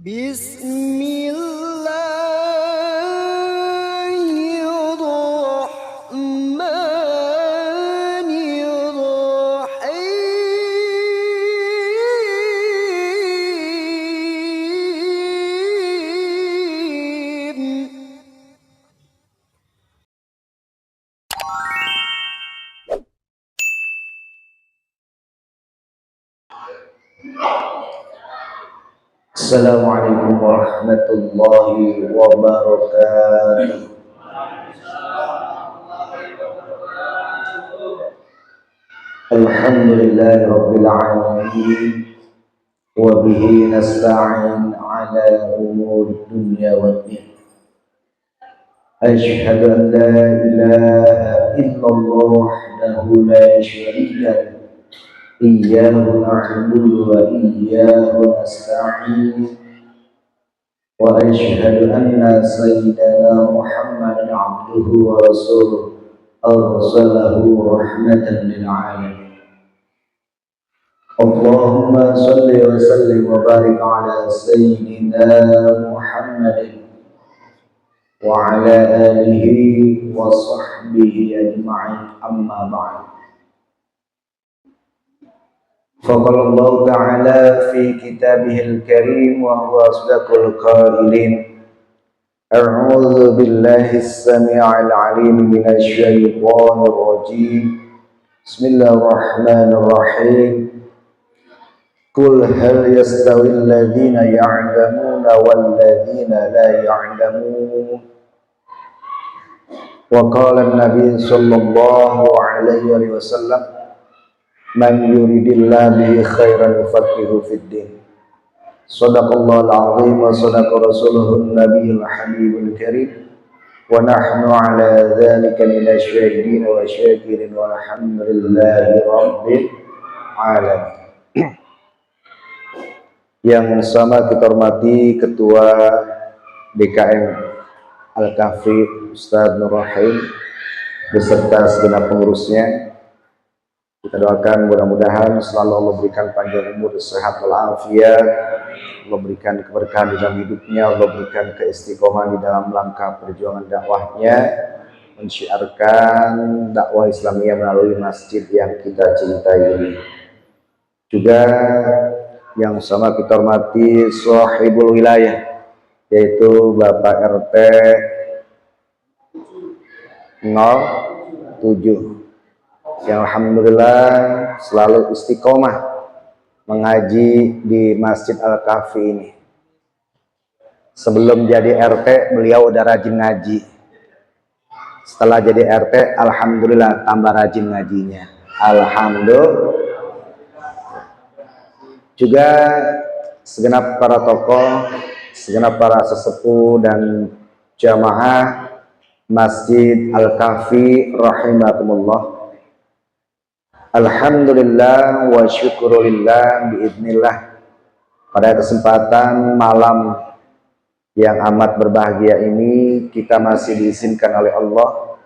Bismillahirrahmanirrahim. Assalamualaikum warahmatullahi wabarakatuh. Alhamdulillahi rabbil alamin wa bihi nasta'in ala umuri dunya waddin. Asyhadu an la ilaha illallah wahdahu la syarika lahu. Iyyahu na'budu wa iyyahu nasta'in. Wa asyhadu anna sayyidana Muhammadan 'abduhu wa rasuluhu arsalahu rahmatan lil 'alamin. Allahumma shalli wa sallim wa barik 'ala sayyidina Muhammadin wa 'ala alihi wa sahbihi ajma'in, amma ba'd. فقال الله تعالى في كتابه الكريم وهو أصدق القائلين أعوذ بالله السميع العليم من الشيطان الرجيم بسم الله الرحمن الرحيم قل هل يستوي الذين يعلمون والذين لا يعلمون وقال النبي صلى الله عليه وسلم Man yuridillah bihi khairan yufaqihu fid din. Shadaqallahul azim wa shadaqa rasuluhun nabiyul habibul karim. Wa nahnu ala dzalika minasy syahidin wa syakirin walhamdulillahi rabbil alamin. Yang sama kita hormati Ketua DKM Al-Kahfi Ustaz Nur Rahim beserta segenap pengurusnya. Kita doakan mudah-mudahan selalu Allah berikan panjang umur, sehat walafiat, Allah berikan keberkahan di dalam hidupnya, Allah berikan keistiqomahan di dalam langkah perjuangan dakwahnya, mensyiarkan dakwah Islamiyah melalui masjid yang kita cintai ini. Juga yang sama kita hormati sahibul wilayah, yaitu Bapak RT 07 yang alhamdulillah selalu istiqomah mengaji di Masjid Al-Kahfi ini. Sebelum jadi RT beliau udah rajin ngaji. Setelah jadi RT alhamdulillah tambah rajin ngajinya. Alhamdulillah. Juga segenap para tokoh, segenap para sesepuh dan jamaah Masjid Al-Kahfi rahimakumullah. Alhamdulillah wa syukurulillah biidznillah. Pada kesempatan malam yang amat berbahagia ini, kita masih diizinkan oleh Allah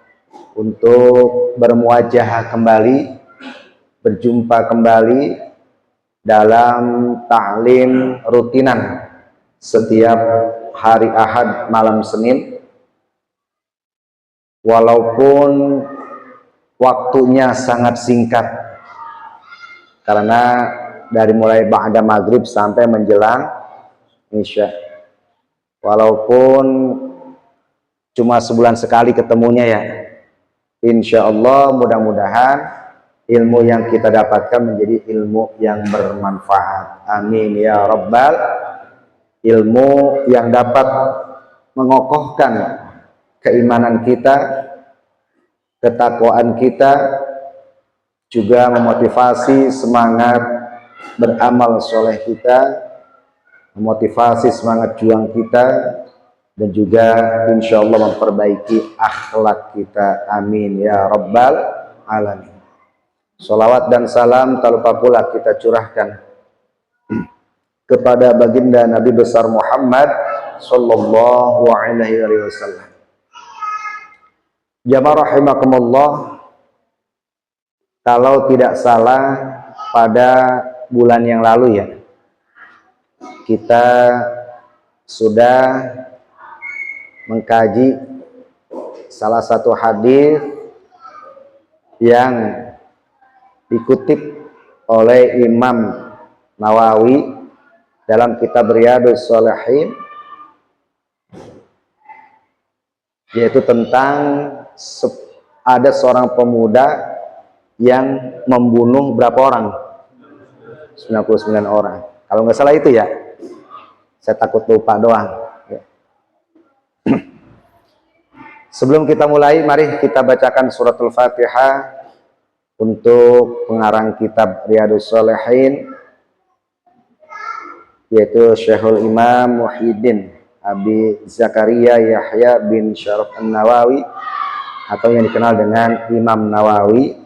untuk bermuajahah kembali, berjumpa kembali dalam ta'lim rutinan setiap hari Ahad malam Senin. Walaupun waktunya sangat singkat, karena dari mulai ba'da maghrib sampai menjelang isya. Walaupun cuma sebulan sekali ketemunya ya, insya Allah mudah-mudahan ilmu yang kita dapatkan menjadi ilmu yang bermanfaat. Amin ya rabbal. Ilmu yang dapat mengokohkan keimanan kita, ketakwaan kita, juga memotivasi semangat beramal soleh kita, memotivasi semangat juang kita, dan juga insya Allah memperbaiki akhlak kita. Amin ya rabbal alamin. Salawat dan salam tak lupa pula kita curahkan kepada baginda Nabi besar Muhammad sallallahu alaihi wasallam. Jamaah rahimakumullah, kalau tidak salah pada bulan yang lalu ya, kita sudah mengkaji salah satu hadis yang dikutip oleh Imam Nawawi dalam kitab Riyadhus Shalihin, yaitu tentang ada seorang pemuda yang membunuh berapa orang? 99 orang. Kalau nggak salah itu ya. Saya takut lupa doang. Sebelum kita mulai, mari kita bacakan suratul Fatihah untuk pengarang kitab Riyadhus Shalihin, yaitu Syekhul Imam Muhyiddin Abi Zakaria Yahya bin Syaraf An-Nawawi, atau yang dikenal dengan Imam Nawawi.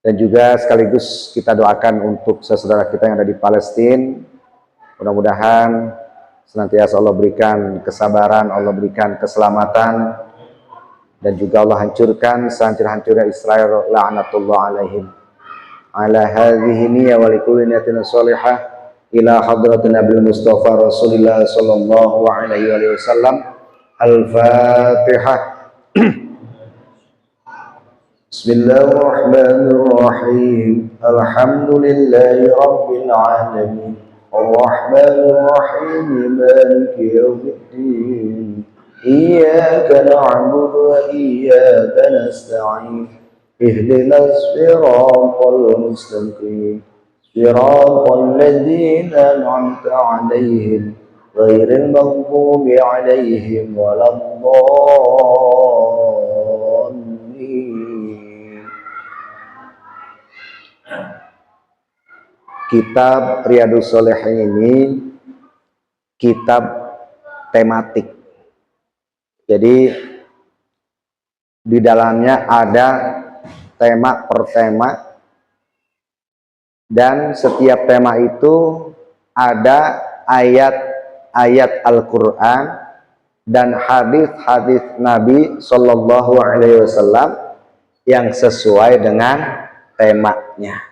Dan juga sekaligus kita doakan untuk saudara kita yang ada di Palestina, mudah-mudahan senantiasa Allah berikan kesabaran, Allah berikan keselamatan, dan juga Allah hancurkan sehancur-hancurnya Israel, la'natullah alaihim. Ala hadhihi niyya wa likulli niyatin shalihah ila hadratin Nabi Mustafa Rasulullah sallallahu alaihi wasallam. Al-Fatihah. Bismillahirrahmanirrahim. Alhamdulillahi rabbil alamin. Ar-Rahmanir-Rahim. Maliki yaumiddin. Iyyaka na'budu wa iyyaka nasta'in. Ihdinas siratal mustaqim. Siratal ladzina an'amta 'alaihim ghairil maghdubi 'alaihim waladdallin. Kitab Riyadhus Shalihin ini kitab tematik. Jadi di dalamnya ada tema per tema, dan setiap tema itu ada ayat-ayat Al-Quran dan hadis-hadis Nabi Shallallahu Alaihi Wasallam yang sesuai dengan temanya.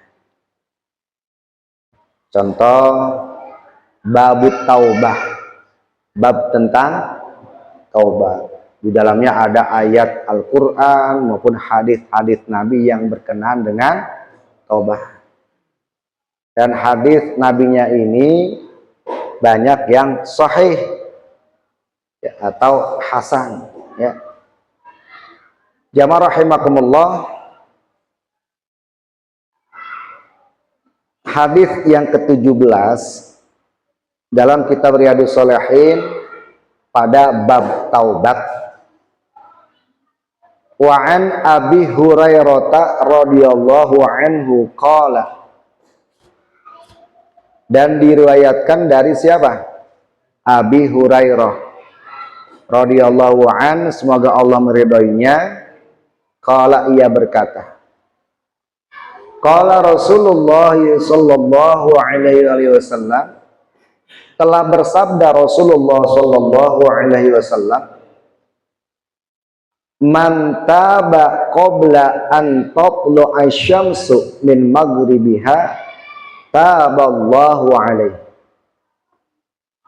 Contoh, babut taubah, bab tentang taubah. Di dalamnya ada ayat Al-Quran maupun hadis-hadis Nabi yang berkenaan dengan taubah. Dan hadis Nabinya ini banyak yang sahih ya, atau hasan. Ya. Jamaah rahimakumullah. Hadis yang ke-17 dalam kitab Riyadhus Shalihin pada bab taubat. Wa an Abi Hurairah radhiyallahu anhu qala. Dan diriwayatkan dari siapa? Abi Hurairah radhiyallahu an, semoga Allah meridhoinya. Qala, ia berkata, qala Rasulullah sallallahu alaihi wasallam, telah bersabda Rasulullah sallallahu alaihi wasallam, man taba qabla an tatlu'a asy-syamsu min maghribiha taballahu alaihi.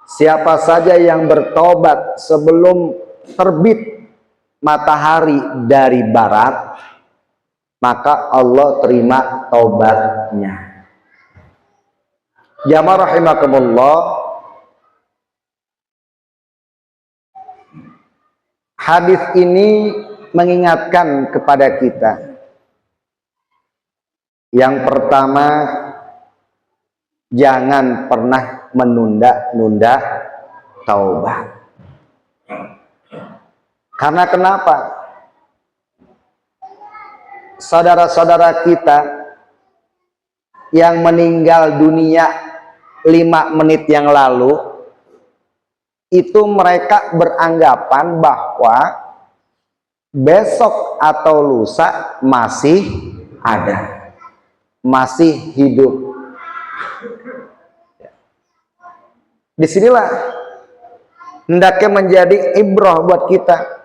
Siapa saja yang bertobat sebelum terbit matahari dari barat, maka Allah terima taubatnya. Jamaah rahimakumullah. Hadis ini mengingatkan kepada kita, yang pertama, jangan pernah menunda-nunda taubat. Karena kenapa? Saudara-saudara kita yang meninggal dunia 5 menit yang lalu, itu mereka beranggapan bahwa besok atau lusa masih ada, masih hidup. Disinilah hendaknya menjadi ibrah buat kita.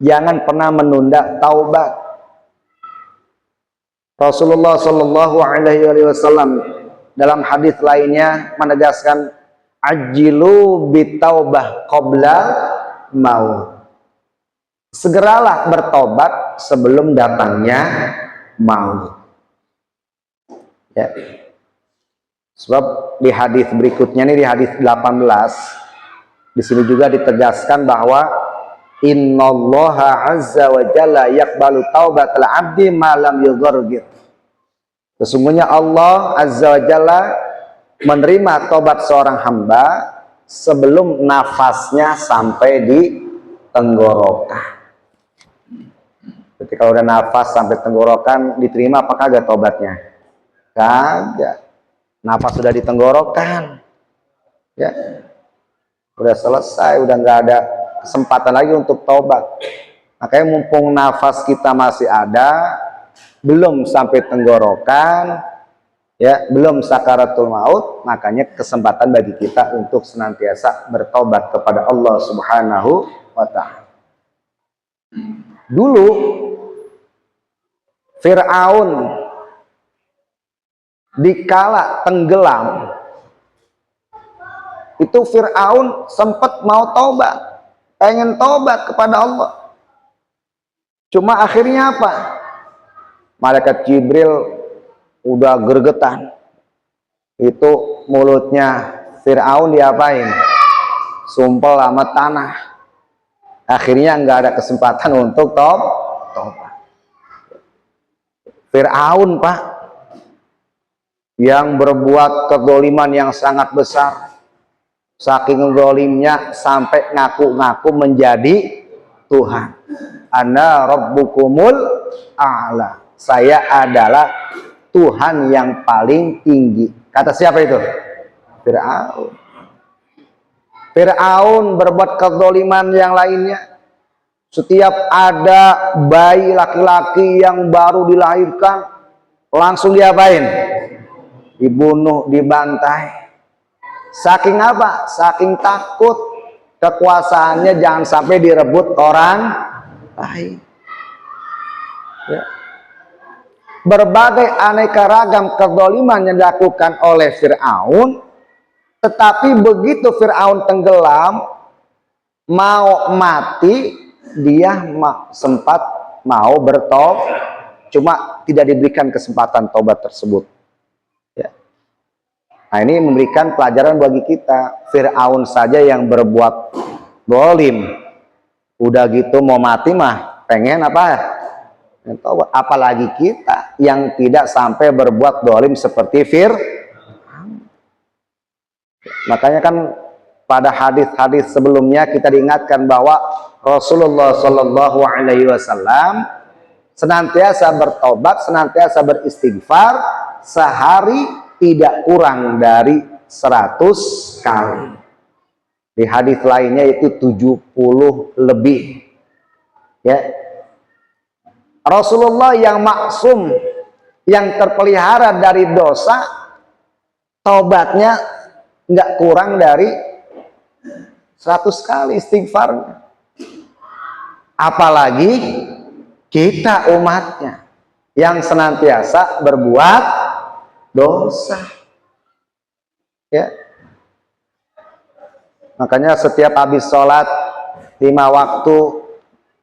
Jangan pernah menunda taubat. Rasulullah Shallallahu Alaihi Wasallam dalam hadis lainnya menegaskan, Ajilu bitaubah qabla maut. Segeralah bertobat sebelum datangnya maut. Ya. Sebab di hadis berikutnya nih, di hadis 18, di sini juga ditegaskan bahwa innallaha azza wa jalla yaqbalu taubatal abdi ma lam yughargir. Sesungguhnya Allah azza wa jalla menerima tobat seorang hamba sebelum nafasnya sampai di tenggorokan. Jadi kalau udah nafas sampai tenggorokan diterima apakah kagak tobatnya? Kagak. Nafas sudah di tenggorokan, ya, udah selesai, udah nggak ada kesempatan lagi untuk tobat. Makanya mumpung nafas kita masih ada, belum sampai tenggorokan, ya, belum sakaratul maut, makanya kesempatan bagi kita untuk senantiasa bertobat kepada Allah Subhanahu wa Ta'ala. Dulu Fir'aun dikala tenggelam itu Fir'aun sempat mau tobat, pengen tobat kepada Allah. Cuma akhirnya apa? Malaikat Jibril udah gergetan. Itu mulutnya Fir'aun diapain? Sumpel sama tanah. Akhirnya nggak ada kesempatan untuk tobat. Fir'aun, Pak, yang berbuat kezaliman yang sangat besar, saking zalimnya sampai ngaku-ngaku menjadi Tuhan. Ana rabbukumul a'la, saya adalah Tuhan yang paling tinggi. Kata siapa itu? Fir'aun. Fir'aun berbuat kezaliman yang lainnya. Setiap ada bayi laki-laki yang baru dilahirkan, langsung diapain? Dibunuh, dibantai. Saking apa? Saking takut kekuasaannya jangan sampai direbut orang lain. Ya. Berbagai aneka ragam kezaliman yang dilakukan oleh Fir'aun, tetapi begitu Fir'aun tenggelam mau mati, dia sempat mau bertobat, cuma tidak diberikan kesempatan tobat tersebut. Nah, ini memberikan pelajaran bagi kita. Fir'aun saja yang berbuat zalim, udah gitu mau mati mah pengen apa? Apalagi kita yang tidak sampai berbuat zalim seperti Fir'aun. Makanya kan pada hadis-hadis sebelumnya kita diingatkan bahwa Rasulullah Shallallahu Alaihi Wasallam senantiasa bertobat, senantiasa beristighfar sehari tidak kurang dari 100 kali. Di hadis lainnya itu 70 lebih. Ya. Rasulullah yang maksum, yang terpelihara dari dosa, taubatnya nggak kurang dari 100 kali istighfarnya. Apalagi kita umatnya yang senantiasa berbuat dosa. Ya. Makanya setiap habis sholat 5 waktu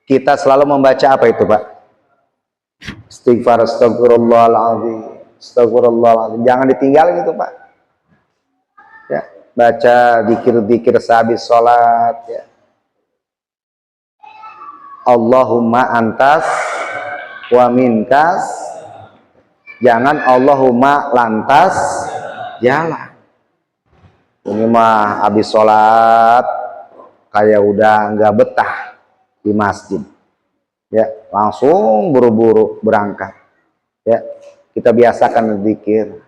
kita selalu membaca apa itu, Pak? Istighfar, astagfirullahaladzim, astagfirullahaladzim. Jangan ditinggalin itu, Pak. Ya, baca zikir-zikir sehabis sholat. Ya. Allahumma antas wa minkas. Jangan Allahumma lantas jalan. Ini mah habis sholat kayak udah nggak betah di masjid. Ya, langsung buru-buru berangkat. Ya, kita biasakan zikir.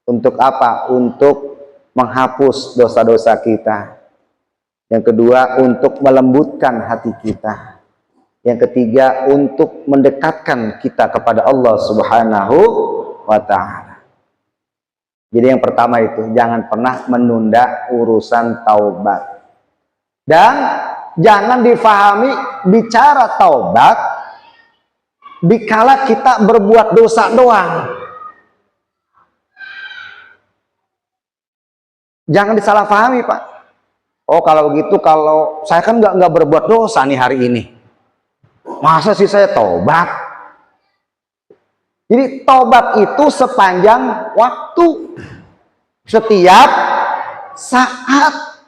Untuk apa? Untuk menghapus dosa-dosa kita. Yang kedua, untuk melembutkan hati kita. Yang ketiga, untuk mendekatkan kita kepada Allah Subhanahu wa Ta'ala. Jadi yang pertama itu, jangan pernah menunda urusan taubat. Dan jangan difahami bicara taubat dikala kita berbuat dosa doang. Jangan disalahpahami, Pak. Oh, kalau begitu, kalau saya kan nggak berbuat dosa nih hari ini, masa sih saya tobat? Jadi tobat itu sepanjang waktu, setiap saat,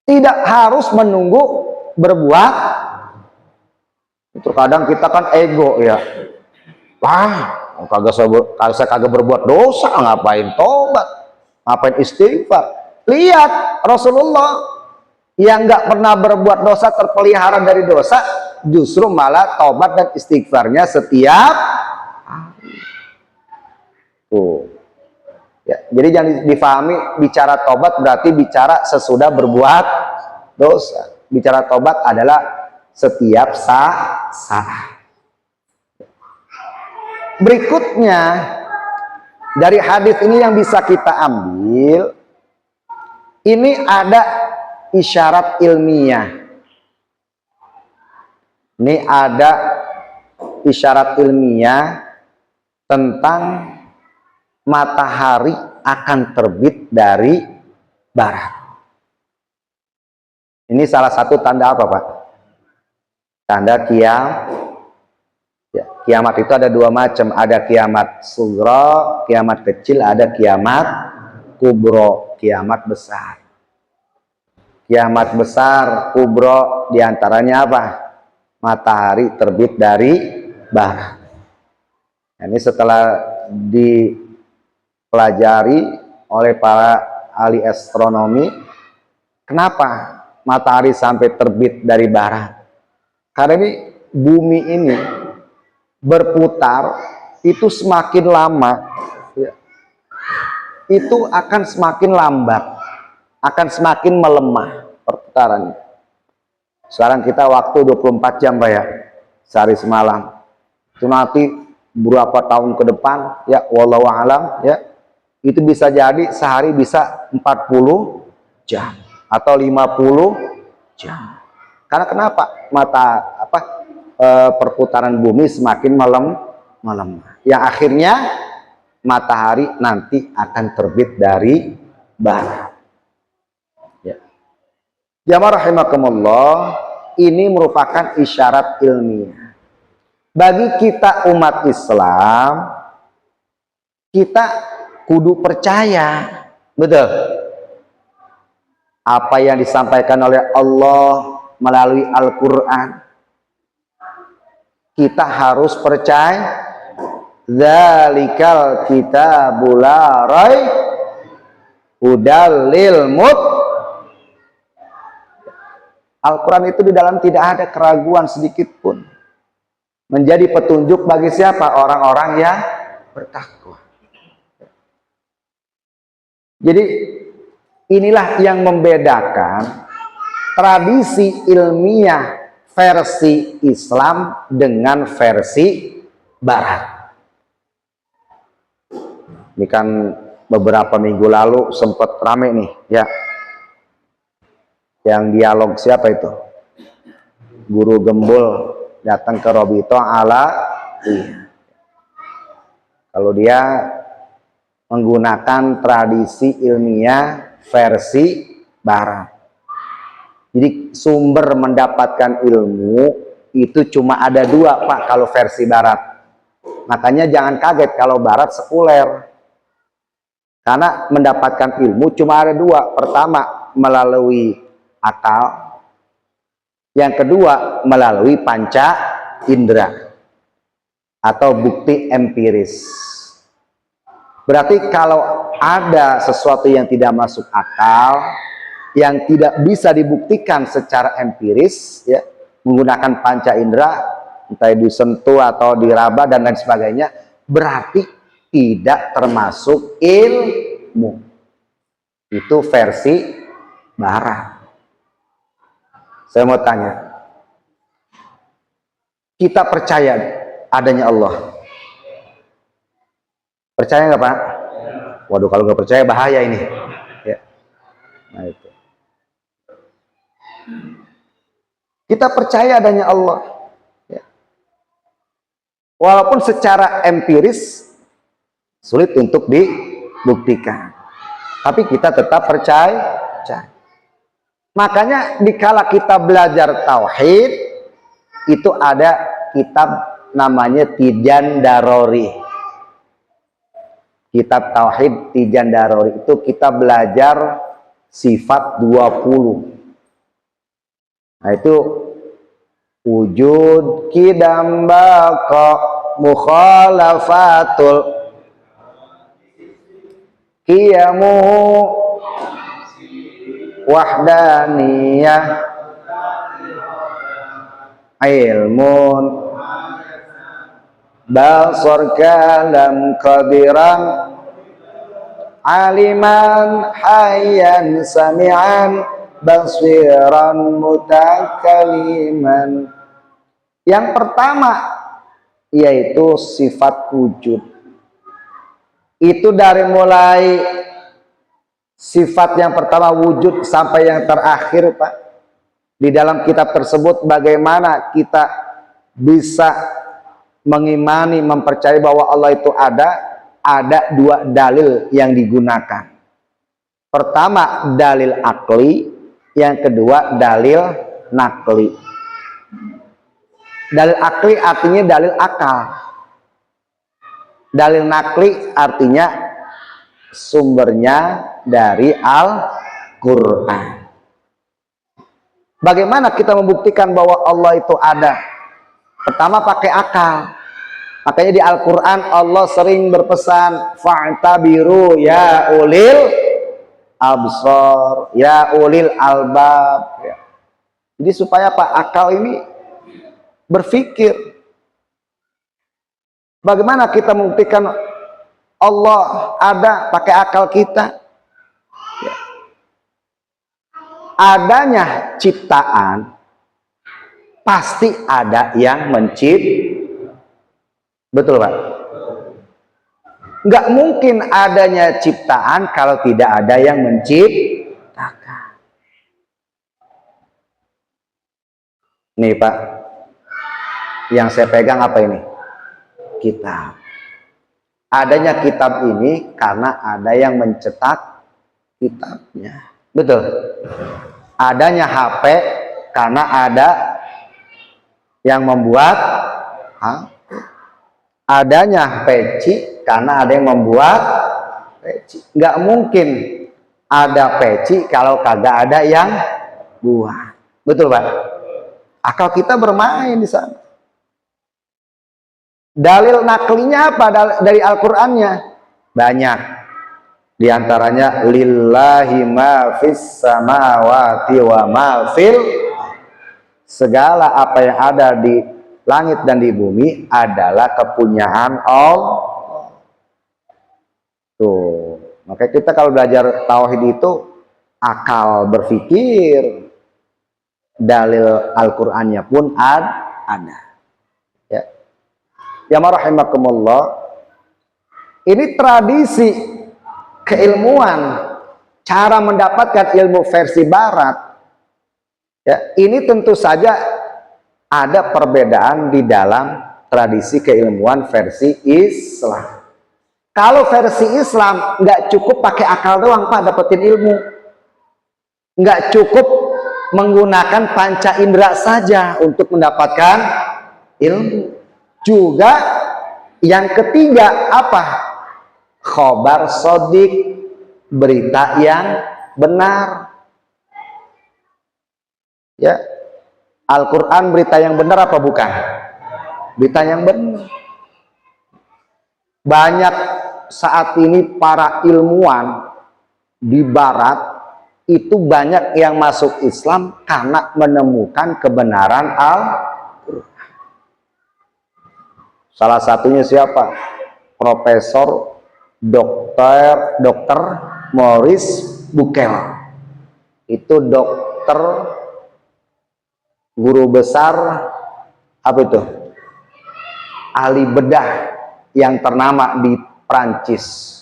tidak harus menunggu berbuat. Terkadang kita kan ego ya, saya kagak berbuat dosa, ngapain tobat, ngapain istighfar. Lihat Rasulullah yang nggak pernah berbuat dosa, terpelihara dari dosa, justru malah tobat dan istighfarnya setiap hari. Tuh ya, jadi jangan difahami bicara tobat berarti bicara sesudah berbuat dosa. Bicara tobat adalah setiap saat. Berikutnya dari hadis ini yang bisa kita ambil, ini ada isyarat ilmiah. Ini ada isyarat ilmiah tentang matahari akan terbit dari barat. Ini salah satu tanda apa, Pak? Tanda kiamat itu ada dua macam, ada kiamat sughra, kiamat kecil, ada kiamat kubro, kiamat besar. Kiamat besar, kubro, diantaranya apa? Matahari terbit dari barat. Ini setelah dipelajari oleh para ahli astronomi, kenapa matahari sampai terbit dari barat? Karena ini bumi ini berputar itu semakin lama ya, itu akan semakin lambat, akan semakin melemah perputarannya. Sekarang kita waktu 24 jam, Pak ya, sehari semalam. Itu nanti berapa tahun ke depan ya, wallahu alam ya, itu bisa jadi sehari bisa 40 jam atau 50 jam. Karena kenapa? Perputaran bumi semakin melemah. Yang akhirnya matahari nanti akan terbit dari barat. Ya. Jamaah rahimakumullah, ini merupakan isyarat ilmiah. Bagi kita umat Islam, kita kudu percaya, betul, apa yang disampaikan oleh Allah melalui Al-Quran. Kita harus percaya. Dzalikal kitabul la raib hudal lil Al-Quran itu di dalam tidak ada keraguan sedikit pun. Menjadi petunjuk bagi siapa? Orang-orang yang bertakwa. Jadi inilah yang membedakan tradisi ilmiah versi Islam dengan versi Barat. Ini kan beberapa minggu lalu sempat rame nih ya, yang dialog siapa itu, guru gembul datang ke Robito kalau dia menggunakan tradisi ilmiah versi Barat. Jadi sumber mendapatkan ilmu itu cuma ada dua, Pak, kalau versi Barat. Makanya jangan kaget kalau Barat sekuler. Karena mendapatkan ilmu cuma ada dua. Pertama melalui akal, yang kedua melalui panca indera atau bukti empiris. Berarti kalau ada sesuatu yang tidak masuk akal, yang tidak bisa dibuktikan secara empiris ya, menggunakan panca indera, entah disentuh atau diraba dan lain sebagainya, berarti tidak termasuk ilmu. Itu versi Barat. Saya mau tanya, kita percaya adanya Allah? Percaya nggak, Pak? Waduh, kalau nggak percaya bahaya ini ya. Nah itu, kita percaya adanya Allah ya. Walaupun secara empiris sulit untuk dibuktikan. tapi kita tetap percaya. Makanya dikala kita belajar tauhid itu ada kitab namanya Tijan Darori. Kitab tauhid Tijan Darori itu kita belajar sifat 20. Nah itu wujud, qidam, baqa, mukhalafatul, qiyamu, wahdaniyah, ilmun, basar, kalam, qadiran, aliman, hayyan, sami'an, basiran, mutakaliman. Yang pertama yaitu sifat wujud. Itu dari mulai sifat yang pertama wujud sampai yang terakhir, Pak. Di dalam kitab tersebut bagaimana kita bisa mengimani, mempercayai bahwa Allah itu ada dua dalil yang digunakan. Pertama dalil akli, yang kedua dalil nakli. Dalil akli artinya dalil akal. Dalil nakli artinya sumbernya dari Al-Quran. Bagaimana kita membuktikan bahwa Allah itu ada? Pertama pakai akal. Makanya di Al-Quran Allah sering berpesan, fa'tabiru ya ulil absar, ya ulil albab. Ya. Jadi supaya Pak akal ini berpikir. Bagaimana kita membuktikan Allah ada pakai akal kita? Ya. Adanya ciptaan pasti ada yang mencipta. Betul, Pak? Nggak mungkin adanya ciptaan kalau tidak ada yang menciptakan. Nih, Pak, yang saya pegang apa ini? Kitab. Adanya kitab ini karena ada yang mencetak kitabnya. Betul. Adanya HP karena ada yang membuat HP. Adanya peci karena ada yang membuat peci. Nggak mungkin ada peci kalau kagak ada yang buat. Betul, Pak? Akal kita bermain di sana. Dalil naklinya apa dari Al-Qur'annya? Banyak. Di antaranya lillahi ma fis samawati wa ma fil, segala apa yang ada di langit dan di bumi adalah kepunyaan Allah. Tuh, makanya kita kalau belajar tauhid itu akal berpikir, dalil Al-Qur'annya pun ada. Ya. Ya rahimakumullah. Ini tradisi keilmuan, cara mendapatkan ilmu versi barat. Ya, ini tentu saja ada perbedaan di dalam tradisi keilmuan versi Islam. Kalau versi Islam nggak cukup pakai akal doang, Pak, dapetin ilmu. Nggak cukup menggunakan panca indera saja untuk mendapatkan ilmu. Juga yang ketiga apa? Khobar sodik, berita yang benar. Ya, Al-Quran berita yang benar apa bukan? Berita yang benar. Banyak saat ini para ilmuwan di barat itu banyak yang masuk Islam karena menemukan kebenaran Al-Quran. Salah satunya siapa? Profesor Dr. Maurice Bucaille. Itu dokter guru besar apa itu? Ahli bedah yang ternama di Prancis.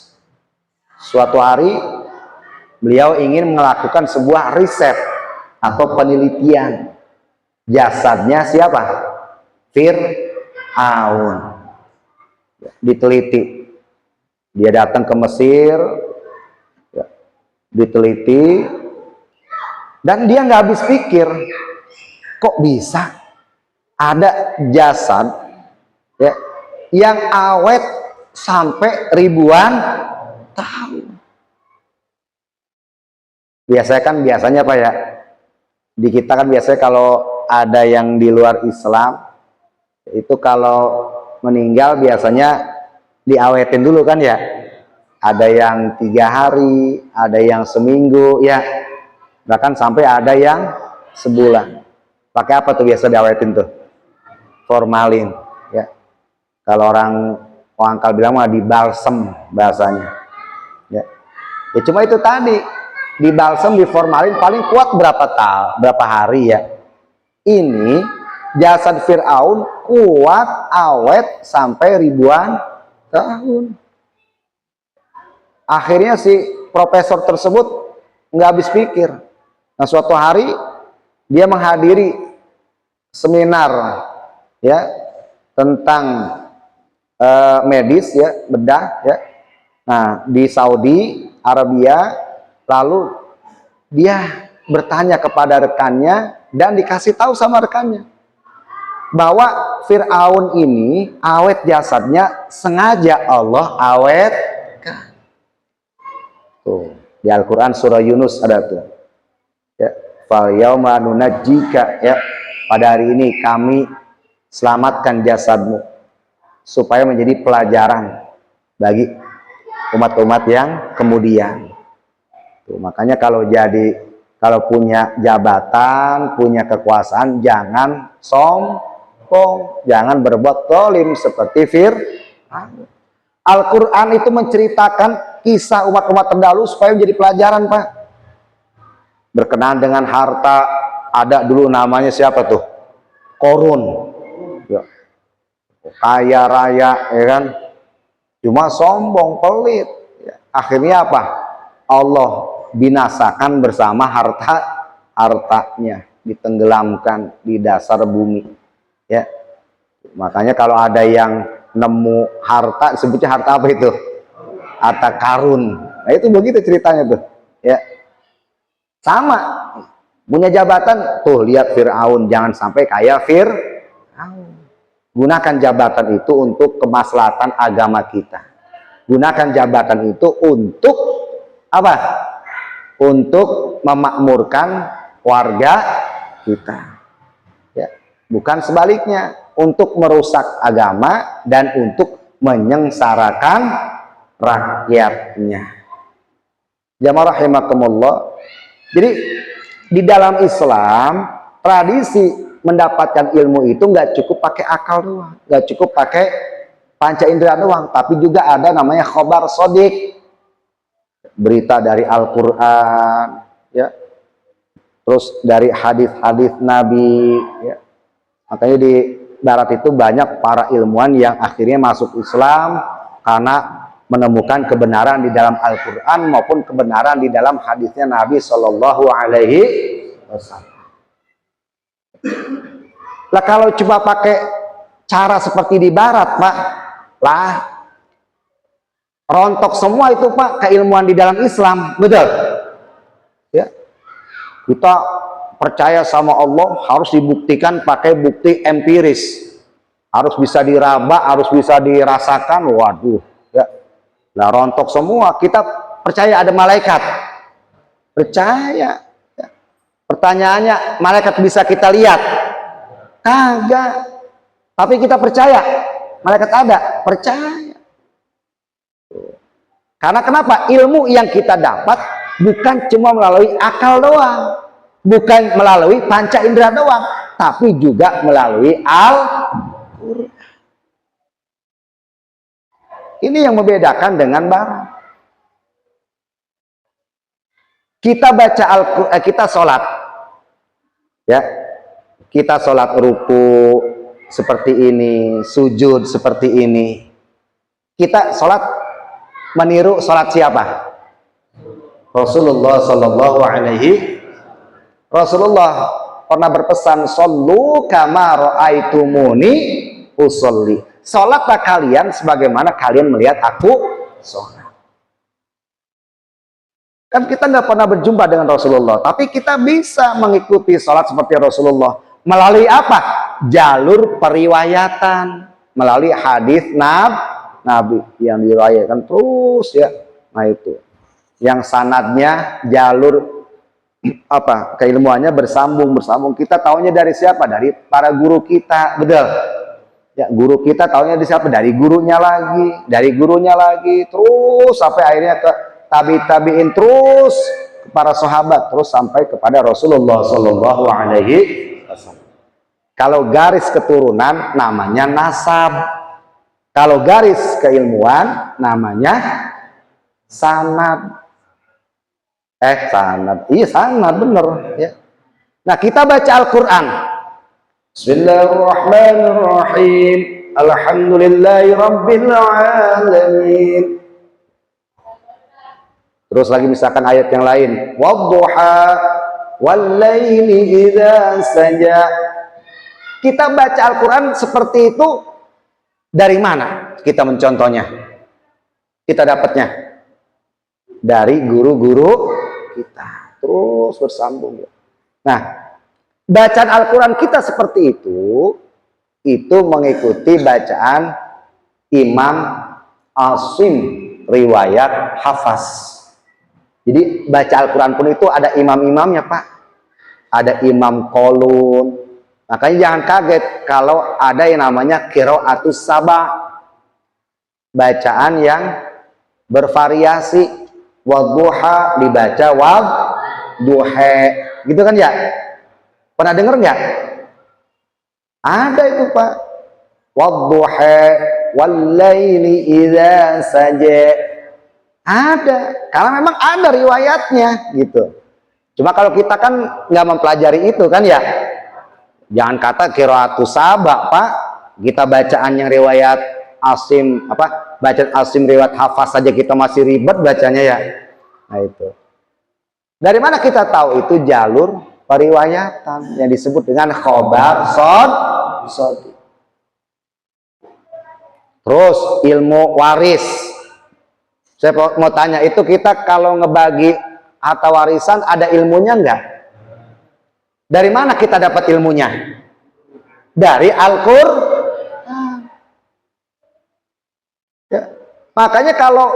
Suatu hari beliau ingin melakukan sebuah riset atau penelitian. Jasadnya siapa? Fir'aun. Diteliti. Dia datang ke Mesir, diteliti, dan dia nggak habis pikir, kok bisa ada jasad ya yang awet sampai ribuan tahun. Biasanya Pak ya, di kita kan biasanya kalau ada yang di luar Islam itu kalau meninggal biasanya diawetin dulu kan ya, ada yang 3 hari, ada yang seminggu ya, bahkan sampai ada yang sebulan. Pakai apa tuh biasa diawetin tuh? Formalin ya. Kalau orang Angkal bilang mah dibalsem bahasanya ya. Ya cuma itu tadi, dibalsem, diformalin paling kuat berapa hari ya. Ini jasad Fir'aun kuat awet sampai ribuan tahun. Akhirnya si profesor tersebut nggak habis pikir. Nah suatu hari dia menghadiri seminar ya tentang medis ya, bedah ya. Nah di Saudi Arabia, lalu dia bertanya kepada rekannya dan dikasih tahu sama rekannya bahwa Fir'aun ini awet jasadnya sengaja Allah awetkan. Tuh di Al-Quran surah Yunus ada tuh ya, fal yauma nunajjika ya, pada hari ini kami selamatkan jasadmu supaya menjadi pelajaran bagi umat-umat yang kemudian. Tuh, makanya kalau punya jabatan, punya kekuasaan, jangan sombong, jangan berbuat zalim seperti Fir'aun. Al-Quran itu menceritakan kisah umat-umat terdahulu supaya menjadi pelajaran Pak. Berkenaan dengan harta, ada dulu namanya siapa tuh? Korun ya. Kaya raya ya kan, cuma sombong, pelit ya. Akhirnya apa? Allah binasakan bersama hartanya, ditenggelamkan di dasar bumi ya. Makanya kalau ada yang nemu harta, sebutnya harta apa itu? Harta karun. Nah itu begitu ceritanya tuh ya. Sama punya jabatan, tuh lihat Fir'aun, jangan sampai kayak Fir'aun. Gunakan jabatan itu untuk kemaslahatan agama kita. Gunakan jabatan itu untuk apa? Untuk memakmurkan warga kita ya. Bukan sebaliknya, untuk merusak agama dan untuk menyengsarakan rakyatnya. Jamaah rahimakumullah. Jadi di dalam Islam, tradisi mendapatkan ilmu itu nggak cukup pakai akal doang, nggak cukup pakai panca indera doang, tapi juga ada namanya khobar sodik, berita dari Al-Quran ya, terus dari hadis-hadis Nabi ya. Makanya di barat itu banyak para ilmuwan yang akhirnya masuk Islam karena menemukan kebenaran di dalam Al-Quran maupun kebenaran di dalam hadisnya Nabi Shallallahu Alaihi Wasallam. Lah kalau coba pakai cara seperti di barat Pak, lah rontok semua itu Pak keilmuan di dalam Islam, betul ya. Kita percaya sama Allah harus dibuktikan pakai bukti empiris, harus bisa diraba, harus bisa dirasakan. Waduh ya, lah rontok semua. Kita percaya ada malaikat, percaya ya. Pertanyaannya, malaikat bisa kita lihat? Kagak. Tapi kita percaya malaikat ada, percaya. Karena kenapa? Ilmu yang kita dapat bukan cuma melalui akal doang, bukan melalui panca indera doang, tapi juga melalui Al-Quran. Ini yang membedakan dengan barat. Kita baca Al-Quran, kita sholat ya, kita sholat ruku seperti ini, sujud seperti ini. Kita sholat meniru sholat siapa? Rasulullah Sallallahu Alaihi. Rasulullah pernah berpesan, "Shollu kama ra'aitumuni usolli." Sholatlah kalian sebagaimana kalian melihat aku sholat. Kan kita nggak pernah berjumpa dengan Rasulullah, tapi kita bisa mengikuti sholat seperti Rasulullah. Melalui apa? Jalur periwayatan. Melalui hadis Nabi yang diriwayatkan terus ya. Nah itu. Yang sanadnya jalur apa? Keilmuannya bersambung. Kita taunya dari siapa? Dari para guru kita. Betul. Ya, guru kita taunya dari siapa? Dari gurunya lagi, terus sampai akhirnya ke tabiin terus ke para sahabat terus sampai kepada Rasulullah Shallallahu Alaihi Wasallam. Kalau garis keturunan namanya nasab, kalau garis keilmuan namanya sanad. Sanad, iya sanad bener ya. Nah kita baca Al-Quran. Bismillahirrahmanirrahim. Alhamdulillahi Rabbil Alamin. Terus lagi misalkan ayat yang lain, wadduha wallaili idza saja. Kita baca Al-Quran seperti itu dari mana kita mencontohnya? Kita dapatnya dari guru-guru kita. Terus bersambung. Nah, bacaan Al-Quran kita seperti itu mengikuti bacaan Imam Asim riwayat Hafaz. Jadi baca Al-Quran pun itu ada imam-imamnya Pak. Ada imam kolun. Makanya jangan kaget kalau ada yang namanya qiraatus sabah. Bacaan yang bervariasi. Wadduha dibaca wadduhe. Gitu kan ya? Pernah dengar nggak? Ada itu Pak. Wadduhe wallaili idza saja. Ada, karena memang ada riwayatnya gitu. Cuma kalau kita kan nggak mempelajari itu kan ya, jangan kata qiraatus sabah Pak, kita bacaan yang riwayat Asim bacaan Asim riwayat Hafaz saja kita masih ribet bacanya ya. Nah itu. Dari mana kita tahu itu jalur periwayatan yang disebut dengan khobar sod. Terus ilmu waris. Saya mau tanya, itu kita kalau ngebagi harta warisan ada ilmunya enggak? Dari mana kita dapat ilmunya? Dari Al-Qur'an. Ya. Makanya kalau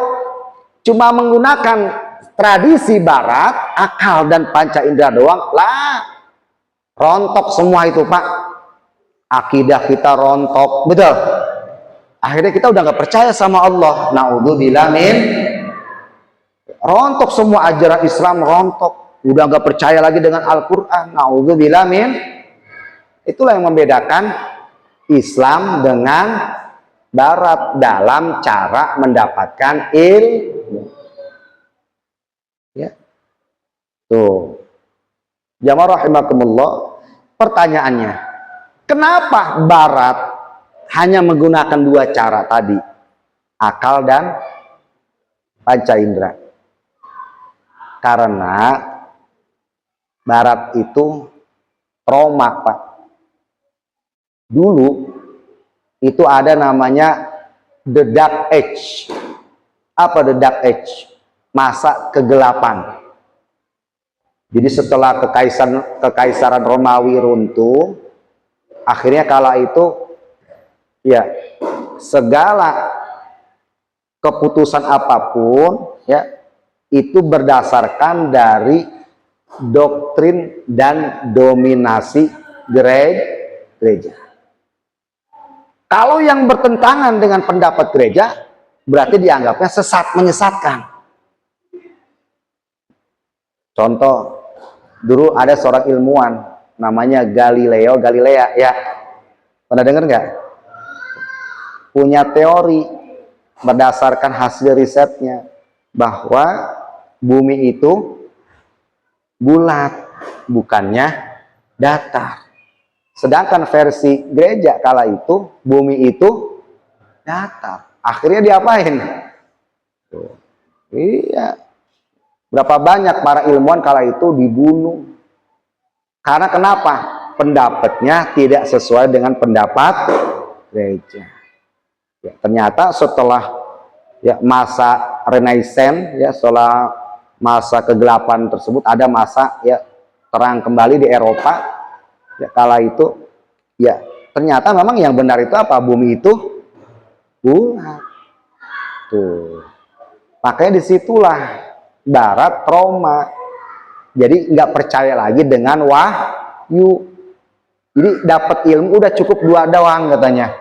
cuma menggunakan tradisi barat, akal dan panca indera doang, lah rontok semua itu Pak. Akidah kita rontok, betul? Akhirnya kita udah nggak percaya sama Allah. Naudzubillah min. Rontok semua ajaran Islam, rontok. Udah nggak percaya lagi dengan Al-Quran. Naudzubillah min. Itulah yang membedakan Islam dengan Barat dalam cara mendapatkan ilmu. Ya. Tuh. Jamaah rahimakumullah. Pertanyaannya, kenapa Barat hanya menggunakan dua cara tadi, akal dan panca indera? Karena Barat itu Roma Pak. Dulu itu ada namanya the Dark Age. Apa the Dark Age? Masa kegelapan. Jadi setelah kekaisaran Romawi runtuh, akhirnya kala itu ya, segala keputusan apapun ya itu berdasarkan dari doktrin dan dominasi gereja. Kalau yang bertentangan dengan pendapat gereja berarti dianggapnya sesat, menyesatkan. Contoh, dulu ada seorang ilmuwan namanya Galileo Galilea ya. Pernah dengar nggak? Punya teori berdasarkan hasil risetnya bahwa bumi itu bulat, bukannya datar. Sedangkan versi gereja kala itu bumi itu datar. Akhirnya diapain? Tuh. Iya. Berapa banyak para ilmuwan kala itu dibunuh. Karena kenapa? Pendapatnya tidak sesuai dengan pendapat gereja. Ya, ternyata setelah ya masa Renaissance ya, setelah masa kegelapan tersebut, ada masa ya terang kembali di Eropa. Ya, kala itu ya ternyata memang yang benar itu apa? Bumi itu bulat. Tuh. Makanya disitulah Barat trauma. Jadi nggak percaya lagi dengan wahyu. Jadi dapat ilmu udah cukup 2 doang katanya.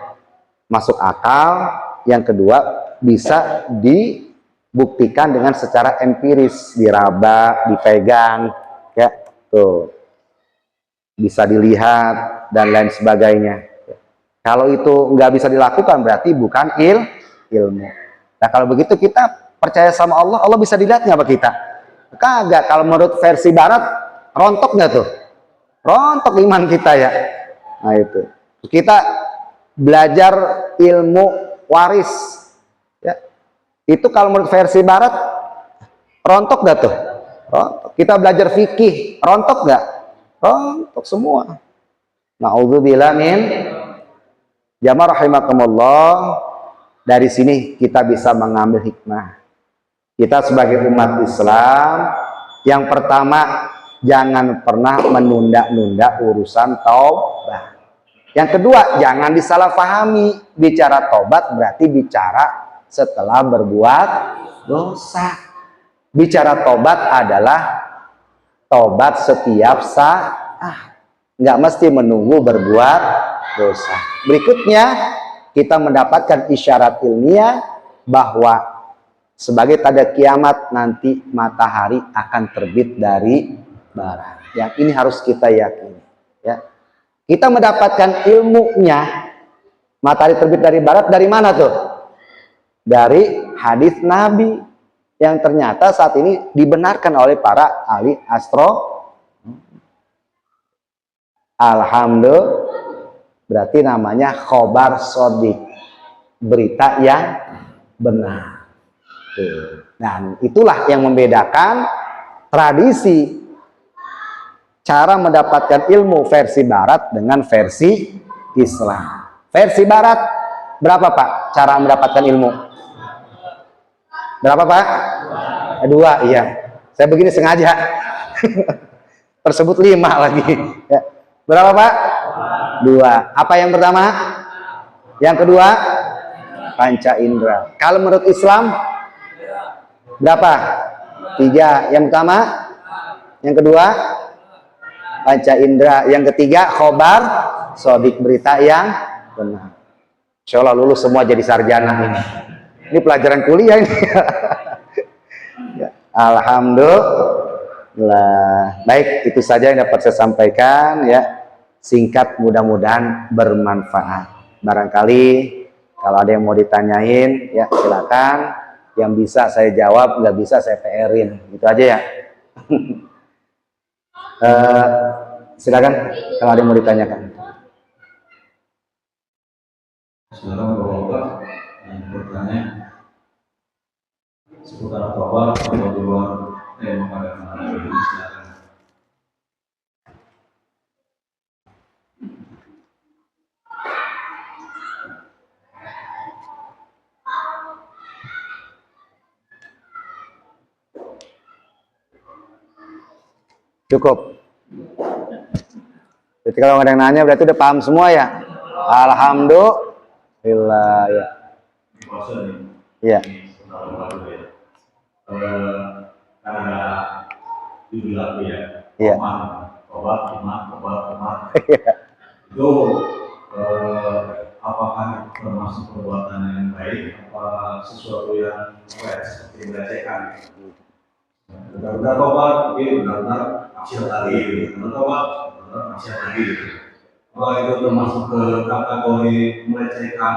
Masuk akal. Yang kedua bisa dibuktikan dengan secara empiris, diraba, dipegang, ya tuh bisa dilihat dan lain sebagainya. Kalau itu nggak bisa dilakukan berarti bukan ilmu. Nah kalau begitu kita percaya sama Allah, Allah bisa dilihat nggak sama kita? Kagak. Kalau menurut versi Barat rontok nggak tuh? Rontok iman kita ya. Nah itu kita belajar ilmu waris ya. Itu kalau menurut versi Barat rontok nggak tuh? Rontok. Kita belajar fikih rontok nggak? Rontok semua. Na'udzubillah min. Jamaah rahimakumullah. Dari sini kita bisa mengambil hikmah. Kita sebagai umat Islam, yang pertama jangan pernah menunda-nunda urusan taubat. Yang kedua, jangan disalahpahami. Bicara taubat berarti bicara setelah berbuat dosa. Bicara taubat adalah taubat setiap saat. Nggak mesti menunggu berbuat dosa. Berikutnya, kita mendapatkan isyarat ilmiah bahwa sebagai tanda kiamat nanti matahari akan terbit dari barat. Yang ini harus kita yakini. Ya. Kita mendapatkan ilmunya matahari terbit dari barat dari mana tuh? Dari hadis Nabi yang ternyata saat ini dibenarkan oleh para ahli Alhamdulillah, berarti namanya khobar sodik, berita yang benar. Dan itulah yang membedakan tradisi cara mendapatkan ilmu versi Barat dengan versi Islam. Versi Barat berapa Pak cara mendapatkan ilmu? Berapa Pak? 2, iya. Saya begini sengaja. Tersebut 5 lagi. Ya. Berapa Pak? 2. Apa yang pertama? Yang kedua? Panca indera. Kalau menurut Islam berapa? 3. Yang pertama? Yang kedua? Panca indera. Yang ketiga khobar sodik, berita yang benar. Insya Allah lulus semua jadi sarjana ini. Ini pelajaran kuliah ini. Ya, alhamdulillah. Baik, itu saja yang dapat saya sampaikan ya. Singkat, mudah-mudahan bermanfaat. Barangkali kalau ada yang mau ditanyain ya silakan. Yang bisa saya jawab, nggak bisa saya PR-in. Gitu aja ya. Silakan kalau ada yang mau ditanyakan. Sekarang Bapak yang bertanya seputar taubat atau di luar tema pada malam ini, silakan. Cukup. Jadi kalau ada yang nanya berarti udah paham semua ya. Alhamdulillah ya. Iya. Karena judul lagu ya. Iya. Tobat. Itu apakah termasuk perbuatan yang baik, apa sesuatu yang seperti melecehkan? Benar-benar tobat, benar-benar maksiat lagi, benar-benar maksiat lagi. Kalau itu termasuk ke kategori melecehkan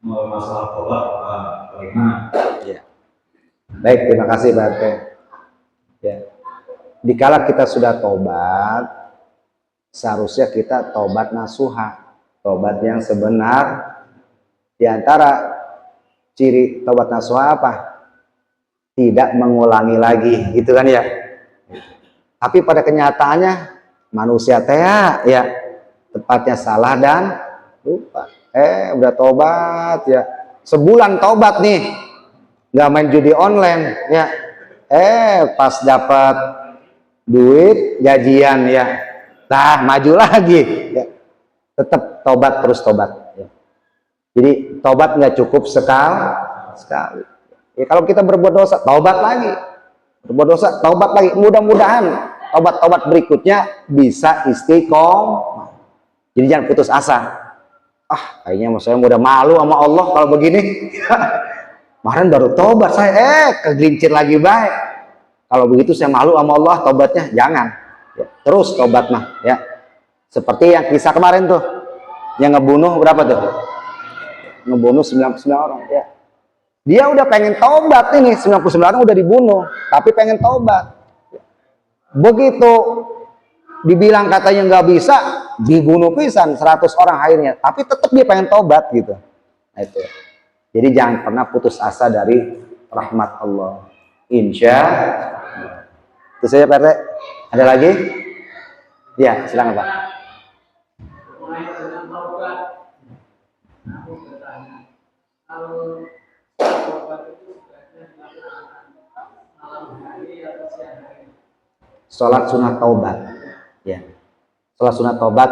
masalah tobat, bagaimana? Ya. Baik, terima kasih Pak RT. Ya. Dikala kita sudah tobat, seharusnya kita tobat nasuha, tobat yang sebenar. Di antara ciri tobat nasuha apa? Tidak mengulangi lagi, gitu kan ya. Tapi pada kenyataannya manusia ya tepatnya salah dan lupa. Udah tobat ya, sebulan tobat nih, nggak main judi online ya, Pas dapat duit gajian ya, maju lagi ya. Tetap tobat, terus tobat ya. Jadi tobat nggak cukup sekali ya. Kalau kita berbuat dosa, tobat lagi, berbuat dosa, tobat lagi. Mudah-mudahan tobat-tobat berikutnya bisa istiqomah. Jadi jangan putus asa. Kayaknya saya udah malu sama Allah kalau begini. Kemarin baru tobat saya, kegelincir lagi baik. Kalau begitu saya malu sama Allah, tobatnya jangan. Ya, terus tobat mah ya. Seperti yang kisah kemarin tuh, yang ngebunuh berapa tuh? Ngebunuh 99 orang ya. Dia udah pengen tobat ini, 99 orang udah dibunuh, tapi pengen tobat. Begitu dibilang katanya nggak bisa, dibunuh pisan 100 orang akhirnya, tapi tetap dia pengen tobat gitu. Nah, itu. Jadi jangan pernah putus asa dari rahmat Allah. Insya Allah. Itu saja Pak RT. Ada lagi? Ya, silakan Pak. Sholat sunat taubat, ya. Sholat sunat taubat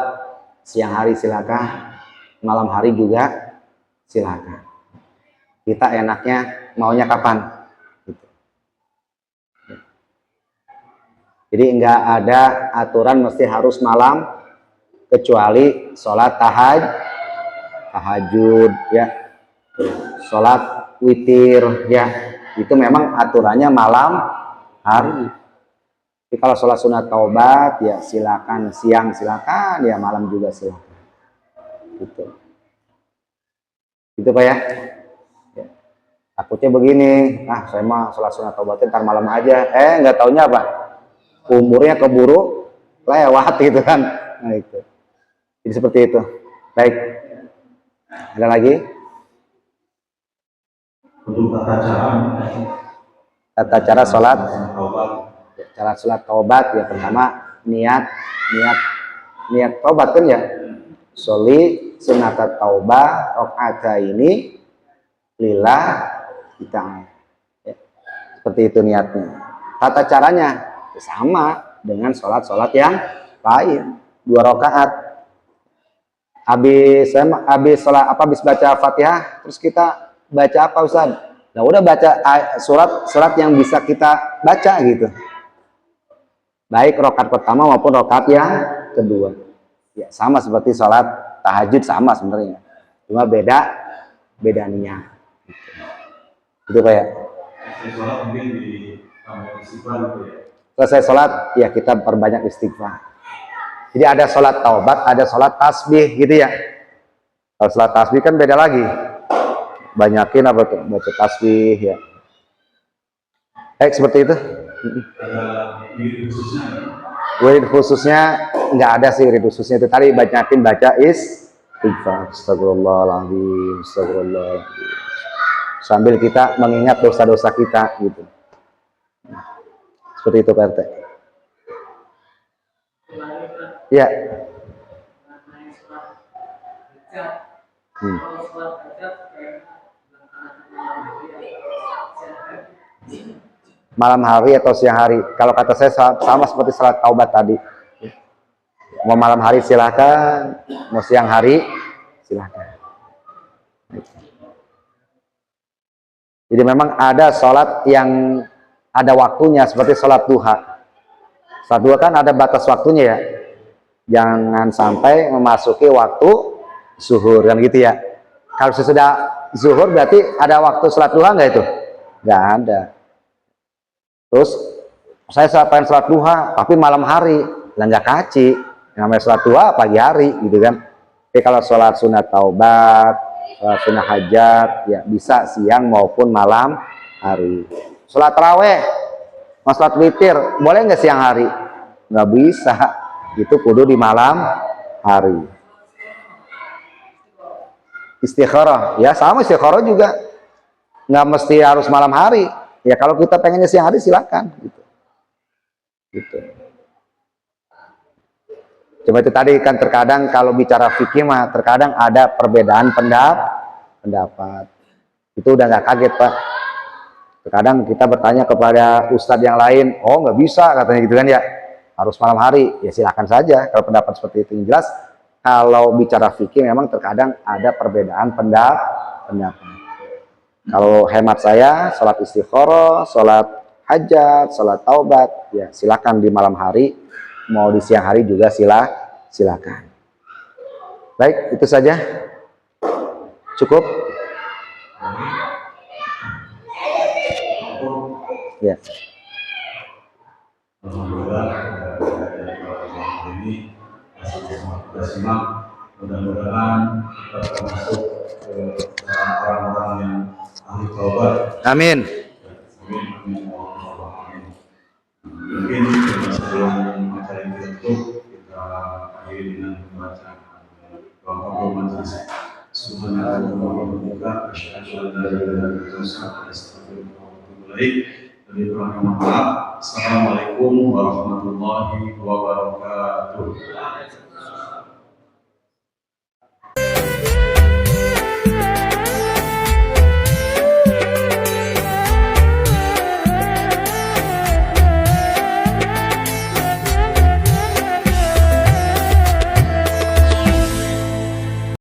siang hari silakan, malam hari juga silakan. Kita enaknya maunya kapan? Gitu. Ya. Jadi enggak ada aturan mesti harus malam, kecuali sholat tahajud, ya, sholat witir, ya, itu memang aturannya malam hari. Jadi kalau sholat sunat taubat ya silakan, siang silakan, ya malam juga silakan. Gitu. Gitu Pak ya. Ya. Takutnya begini, saya mah sholat sunat taubatnya ntar malam aja. Nggak taunya apa? Umurnya keburu lewat gitu kan. Nah itu. Jadi seperti itu. Baik. Ada lagi? Untuk Tata cara sholat. Cara sholat taubat ya, pertama niat taubat kan ya. Sholli sunat taubah rakaat ini lillah kita. Ya. Seperti itu niatnya. Tata caranya sama dengan sholat yang lain, 2 rakaat. Habis sholat habis baca Fatihah, terus kita baca apa Ustaz? Nah udah baca surat yang bisa kita baca gitu. Baik rakaat pertama maupun rakaat yang kedua. Ya sama seperti sholat tahajud sama sebenarnya. Cuma beda niat. Gitu Pak ya. Selesai sholat ya kita perbanyak istighfar. Jadi ada sholat taubat, ada sholat tasbih gitu ya. Kalau sholat tasbih kan beda lagi. Banyakin apa tuh? Baca tasbih ya. Seperti itu. Wirid khususnya nggak ada sih, wirid khususnya itu tadi banyakin baca istighfar. Astagfirullahaladzim, astagfirullahaladzim. Sambil kita mengingat dosa-dosa kita gitu. Seperti itu Pak RT. Ya. Malam hari atau siang hari? Kalau kata saya sama seperti salat taubat tadi. Mau malam hari silahkan, mau siang hari silahkan. Jadi memang ada sholat yang ada waktunya seperti sholat duha. Sholat duha kan ada batas waktunya ya. Jangan sampai memasuki waktu zuhur kan gitu ya. Kalau sesudah zuhur berarti ada waktu sholat duha nggak itu? Nggak ada. Terus saya pengen sholat duha tapi malam hari, lah nggak kaci. Namanya sholat duha pagi hari gitu kan. Tapi kalau sholat sunat taubat, sholat sunat hajat ya bisa siang maupun malam hari. Sholat taraweh, sholat witir boleh nggak siang hari? Nggak bisa. Itu kudu di malam hari. Istikharah ya sama, istikharah juga nggak mesti harus malam hari. Ya kalau kita pengennya siang hari silakan gitu. Gitu. Cuma itu tadi kan terkadang kalau bicara fikih mah terkadang ada perbedaan pendapat. Itu udah nggak kaget Pak. Terkadang kita bertanya kepada ustadz yang lain, oh nggak bisa katanya gitu kan ya, harus malam hari. Ya silakan saja kalau pendapat seperti itu. Yang jelas kalau bicara fikih memang terkadang ada perbedaan pendapat. Kalau hemat saya, sholat istikharah, sholat hajat, sholat taubat, ya silakan di malam hari, mau di siang hari juga silakan. Baik, itu saja. Cukup? Ya. Alhamdulillah dari para ini sudah simak. Mudah-mudahan kita termasuk orang-orang yang ahli taubat. Amin. Mungkin sebelum acara ini ditutup, kita akhiri dengan membaca doa majelis. Subhanallah wa bihamdihi asyhadu an la ilaha illa anta astaghfiruka wa atubu ilaik. Assalamualaikum warahmatullahi wabarakatuh.